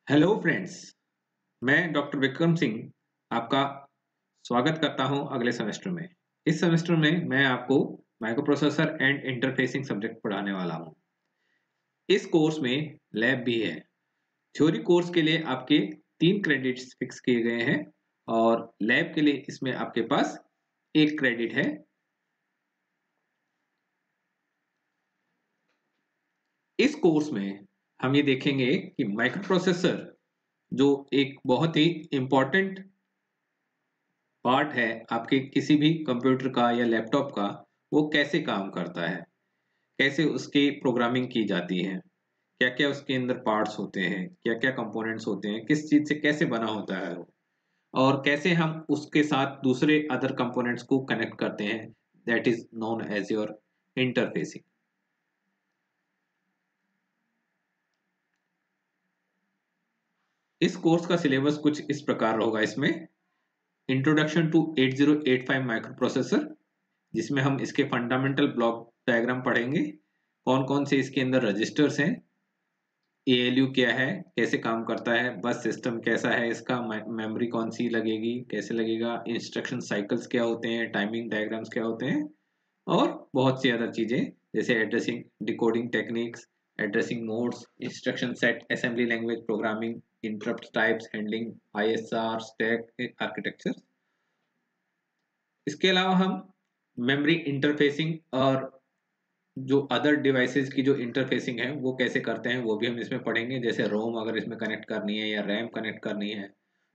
Hello friends. मैं doctor Vikram Singh आपका स्वागत करता हूं अगले सेमेस्टर में। इस सेमेस्टर में मैं आपको माइक्रोप्रोसेसर एंड इंटरफेसिंग सब्जेक्ट पढ़ाने वाला हूं। इस कोर्स में लैब भी है। थ्योरी कोर्स के लिए आपके 3 क्रेडिट्स फिक्स किए गए हैं और लैब के लिए इसमें आपके पास 1 क्रेडिट है। इस कोर्स में हम ये देखेंगे कि माइक्रोप्रोसेसर जो एक बहुत ही इम्पोर्टेंट पार्ट है आपके किसी भी कंप्यूटर का या लैपटॉप का, वो कैसे काम करता है, कैसे उसकी प्रोग्रामिंग की जाती है, क्या क्या उसके अंदर पार्ट्स होते हैं, क्या क्या कंपोनेंट्स होते हैं, किस चीज से कैसे बना होता है वो, और कैसे हम उसके साथ दूसरे अदर कंपोनेंट्स को कनेक्ट करते हैं। That is known as your interfacing. इस कोर्स का सिलेबस कुछ इस प्रकार होगा। इसमें इंट्रोडक्शन टू 8085 माइक्रो प्रोसेसर, जिसमें हम इसके फंडामेंटल ब्लॉक डायग्राम पढ़ेंगे, कौन कौन से इसके अंदर रजिस्टर्स हैं, एएलयू क्या है, कैसे काम करता है, बस सिस्टम कैसा है इसका, मेमोरी कौन सी लगेगी, कैसे लगेगा, इंस्ट्रक्शन साइकिल्स क्या होते हैं, टाइमिंग डायग्राम्स क्या होते हैं, और बहुत सी अदर चीजें जैसे addressing decoding techniques, addressing modes, instruction set, assembly language programming, interrupt types handling, ISR, stack architecture. इसके अलावा हम मेमोरी इंटरफेसिंग और जो अदर डिवाइसेस की जो इंटरफेसिंग है वो कैसे करते हैं वो भी हम इसमें पढ़ेंगे। जैसे रोम अगर इसमें कनेक्ट करनी है या रैम कनेक्ट करनी है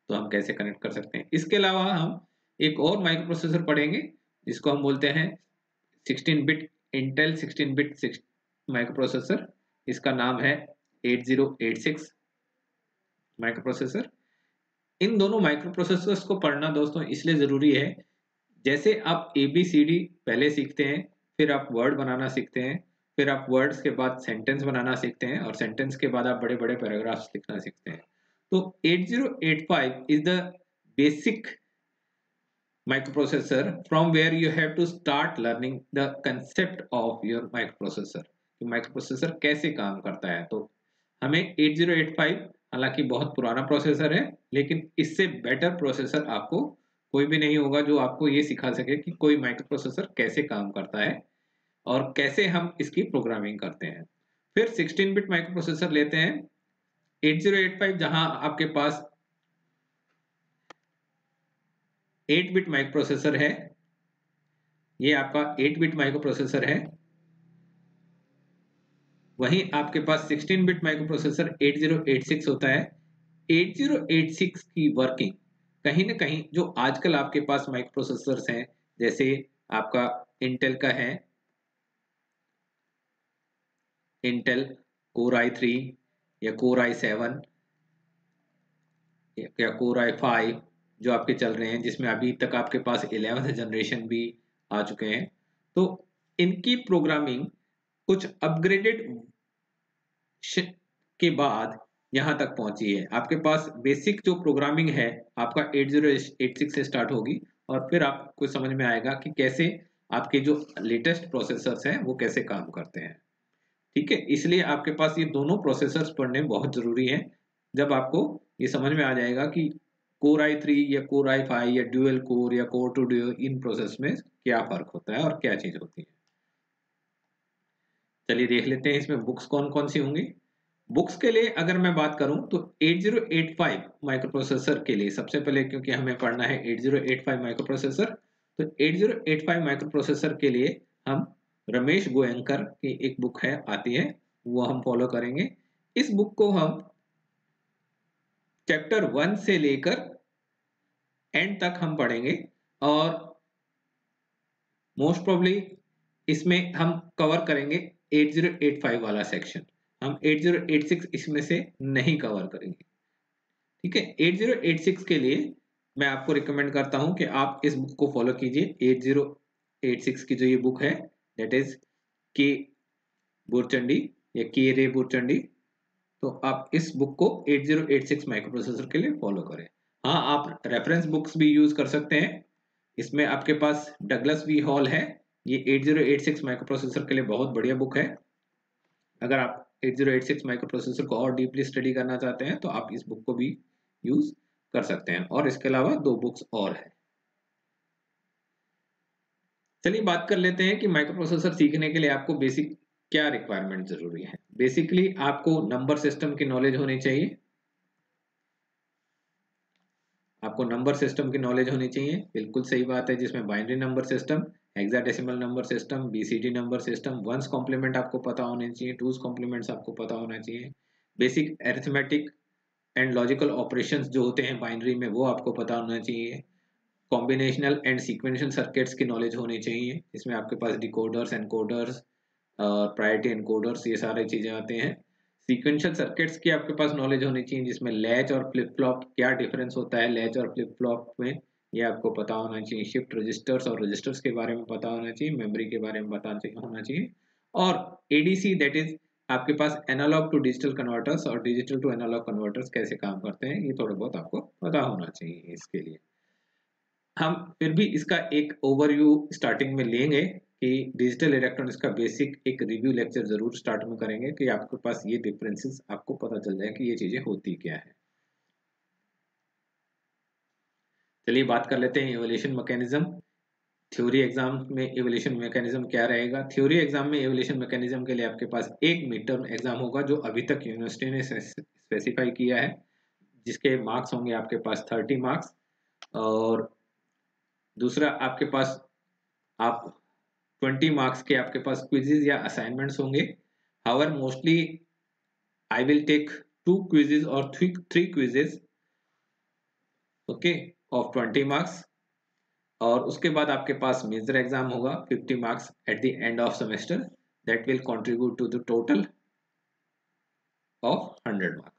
तो हम कैसे कनेक्ट कर सकते हैं। इसके अलावा हम एक और माइक्रो प्रोसेसर पढ़ेंगे जिसको हम बोलते हैं 16 bit Intel 16 bit micro processor. इसका नाम है 8086 माइक्रो प्रोसेसर। इन दोनों माइक्रो प्रोसेसर्स को पढ़ना दोस्तों इसलिए जरूरी है, जैसे आप ABCD पहले सीखते हैं, फिर आप वर्ड बनाना सीखते हैं, फिर आप वर्ड्स के बाद सेंटेंस बनाना सीखते हैं, और सेंटेंस के बाद आप बड़े बड़े पैराग्राफ्स लिखना सीखते हैं। तो 8085 is the basic microprocessor from where you have to start learning the concept of your microprocessor कि microprocessor कैसे काम करता है। तो हमें 8085 हालांकि बहुत पुराना प्रोसेसर है, लेकिन इससे बेटर प्रोसेसर आपको कोई भी नहीं होगा जो आपको ये सिखा सके कि कोई माइक्रोप्रोसेसर कैसे काम करता है और कैसे हम इसकी प्रोग्रामिंग करते हैं। फिर 16 बिट माइक्रोप्रोसेसर लेते हैं 8085, जहां आपके पास 8 बिट माइक्रोप्रोसेसर है। ये आपका 8 बिट माइक्रोप्रोसेसर है। वहीं आपके पास 16 बिट माइक्रोप्रोसेसर 8086 होता है। 8086 की वर्किंग कहीं ना कहीं जो आजकल आपके पास माइक्रोप्रोसेसर्स हैं, जैसे आपका इंटेल का है, इंटेल कोर i3 या कोर i7 या कोर i5 जो आपके चल रहे हैं, जिसमें अभी तक आपके पास 11th जनरेशन भी आ चुके हैं, तो इनकी प्रोग्रामिंग कुछ अपग्रेडेड के बाद यहां तक पहुंची है। आपके पास बेसिक जो प्रोग्रामिंग है आपका 8086 से स्टार्ट होगी, और फिर आपको समझ में आएगा कि कैसे आपके जो लेटेस्ट प्रोसेसर्स हैं वो कैसे काम करते हैं। ठीक है, इसलिए आपके पास ये दोनों प्रोसेसर्स पढ़ने बहुत जरूरी हैं। जब आपको ये समझ में आ जाएगा कि कोर i3 या कोर i5 या ड्यूअल कोर या कोर टू ड्यूअल, इन प्रोसेस में क्या फर्क होता है और क्या चीज होती है। चलिए देख लेते हैं इसमें बुक्स कौन कौन सी होंगी। बुक्स के लिए अगर मैं बात करूं तो 8085 माइक्रोप्रोसेसर के लिए सबसे पहले, क्योंकि हमें पढ़ना है 8085 माइक्रोप्रोसेसर, तो 8085 माइक्रोप्रोसेसर के लिए हम रमेश गोयंकर की एक बुक है आती है, वो हम फॉलो करेंगे। इस बुक को हम चैप्टर 1 से लेकर एंड तक हम पढ़ेंगे, और मोस्ट प्रोबेबली इसमें हम कवर करेंगे 8085 वाला सेक्शन। हम 8086 इसमें से नहीं कवर करेंगे। ठीक है, 8086 के लिए मैं आपको रिकमेंड करता हूं कि आप इस बुक को फॉलो कीजिए। 8086 की जो ये बुक है, दैट इज के बुरचंडी या के रे बुरचंडी, तो आप इस बुक को 8086 माइक्रोप्रोसेसर के लिए फॉलो करें। हाँ, आप रेफरेंस बुक्स भी यूज कर सकते हैं। इसमें आपके पास डगलस वी हॉल है, ये 8086 माइक्रोप्रोसेसर के लिए बहुत बढ़िया बुक है। अगर आप 8086 माइक्रो प्रोसेसर को और डीपली स्टडी करना चाहते हैं तो आप इस बुक को भी यूज कर सकते हैं। और इसके अलावा 2 बुक्स और है। चलिए बात कर लेते हैं कि माइक्रो प्रोसेसर सीखने के लिए आपको बेसिक क्या रिक्वायरमेंट जरूरी है। बेसिकली आपको नंबर सिस्टम की नॉलेज होनी चाहिए। आपको नंबर सिस्टम की नॉलेज होनी चाहिए, बिल्कुल सही बात है, जिसमें binary number system, hexadecimal number system, BCD number system, one's complement आपको पता होने चाहिए, टूज कॉम्प्लीमेंट्स आपको पता होना चाहिए, basic arithmetic and logical operations जो होते हैं बाइनरी में वो आपको पता होना चाहिए, कॉम्बिनेशनल एंड सीक्वेंशियल सर्किट्स की नॉलेज होनी चाहिए, इसमें आपके पास डिकोडर्स, एनकोडर्स, प्रायोरिटी एनकोडर्स, ये सारी चीजें आते हैं। सीक्वेंशियल सर्किट्स की आपके पास नॉलेज होनी चाहिए, जिसमें लैच और फ्लिप फ्लॉप क्या डिफरेंस होता है लैच और फ्लिप फ्लॉप में, ये आपको पता होना चाहिए। शिफ्ट रजिस्टर्स और रजिस्टर्स के बारे में पता होना चाहिए, मेमोरी के बारे में पता होना चाहिए। और एडीसी दैट इज आपके पास एनालॉग टू डिजिटल कन्वर्टर्स और डिजिटल टू एनालॉग कन्वर्टर्स कैसे काम करते हैं, ये थोड़ा बहुत आपको पता होना चाहिए। इसके लिए हम फिर भी इसका एक ओवरव्यू स्टार्टिंग में लेंगे कि डिजिटल इलेक्ट्रॉनिक्स का बेसिक एक रिव्यू लेक्चर जरूर स्टार्ट में करेंगे कि आपके पास ये डिफरेंसेस आपको पता चल जाए कि ये चीजें होती क्या है। चलिए बात कर लेते हैं इवोल्यूशन मैकेनिज्म। थ्योरी एग्जाम में इवोल्यूशन मैकेनिज्म क्या रहेगा। थ्योरी एग्जाम में इवोल्यूशन मैकेनिज्म के लिए आपके पास एक मिड टर्म एग्जाम होगा जो अभी तक यूनिवर्सिटी ने स्पेसिफाई किया है, जिसके मार्क्स होंगे आपके पास 30 मार्क्स। और दूसरा आपके पास आप 20 मार्क्स के आपके पास क्विजेज या असाइनमेंट्स होंगे। However mostly I will take 2 quizzes और 3 क्विजेज ओके ऑफ 20 मार्क्स। और उसके बाद आपके पास मेजर एग्जाम होगा 50 marks at the end of semester, that will contribute to the total of 100 marks.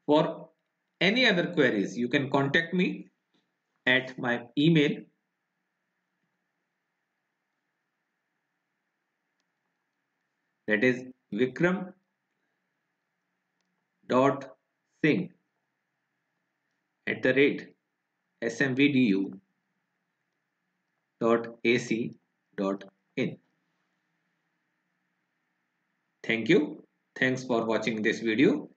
For any other queries you can contact me at my email, that is vikram.singh@smvdu.ac.in. Thank you. Thanks for watching this video.